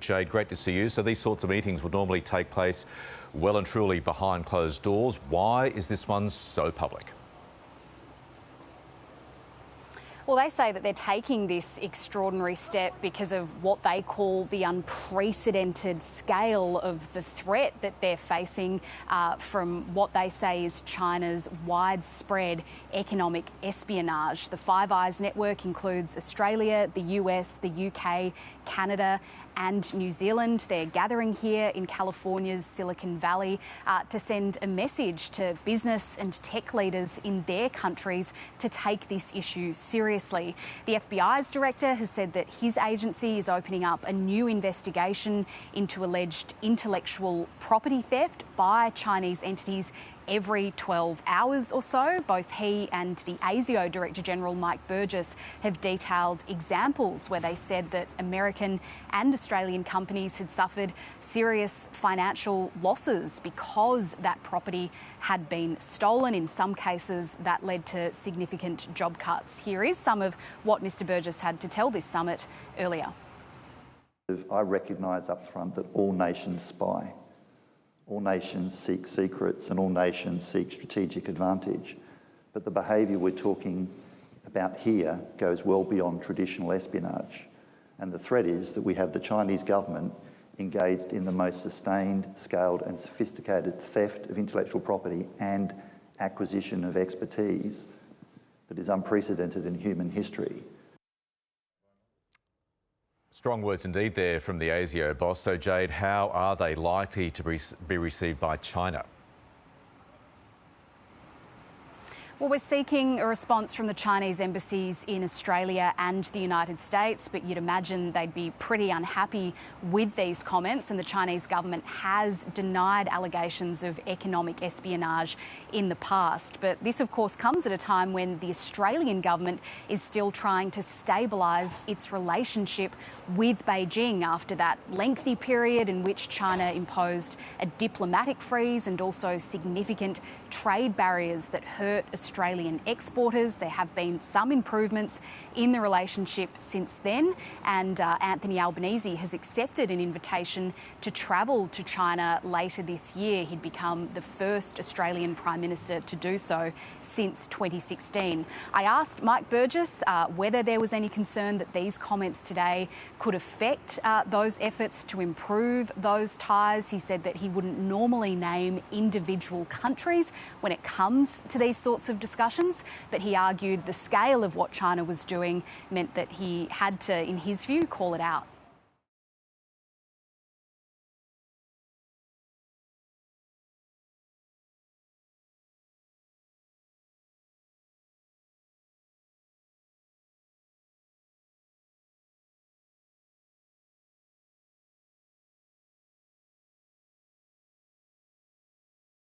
Jade, great to see you. So these sorts of meetings would normally take place well and truly behind closed doors. Why is this one so public? Well, they say that they're taking this extraordinary step because of what they call the unprecedented scale of the threat that they're facing from what they say is China's widespread economic espionage. The Five Eyes network includes Australia, the US, the UK, Canada and New Zealand. They're gathering here in California's Silicon Valley to send a message to business and tech leaders in their countries to take this issue seriously. The FBI's director has said that his agency is opening up a new investigation into alleged intellectual property theft by Chinese entities every 12 hours or so. Both he and the ASIO Director General Mike Burgess have detailed examples where they said that American and Australian companies had suffered serious financial losses because that property had been stolen. In some cases, that led to significant job cuts. Here is some of what Mr Burgess had to tell this summit earlier. I recognise up front that all nations spy. All nations seek secrets and all nations seek strategic advantage. But the behaviour we're talking about here goes well beyond traditional espionage. And the threat is that we have the Chinese government engaged in the most sustained, scaled and sophisticated theft of intellectual property and acquisition of expertise that is unprecedented in human history. Strong words indeed there from the ASIO boss. So Jade, how are they likely to be received by China? Well, we're seeking a response from the Chinese embassies in Australia and the United States, but you'd imagine they'd be pretty unhappy with these comments, and the Chinese government has denied allegations of economic espionage in the past. But this, of course, comes at a time when the Australian government is still trying to stabilise its relationship with Beijing after that lengthy period in which China imposed a diplomatic freeze and also significant trade barriers that hurt Australian exporters. There have been some improvements in the relationship since then, and Anthony Albanese has accepted an invitation to travel to China later this year. He'd become the first Australian Prime Minister to do so since 2016. I asked Mike Burgess whether there was any concern that these comments today could affect those efforts to improve those ties. He said that he wouldn't normally name individual countries when it comes to these sorts of discussions, but he argued the scale of what China was doing meant that he had to, in his view, call it out.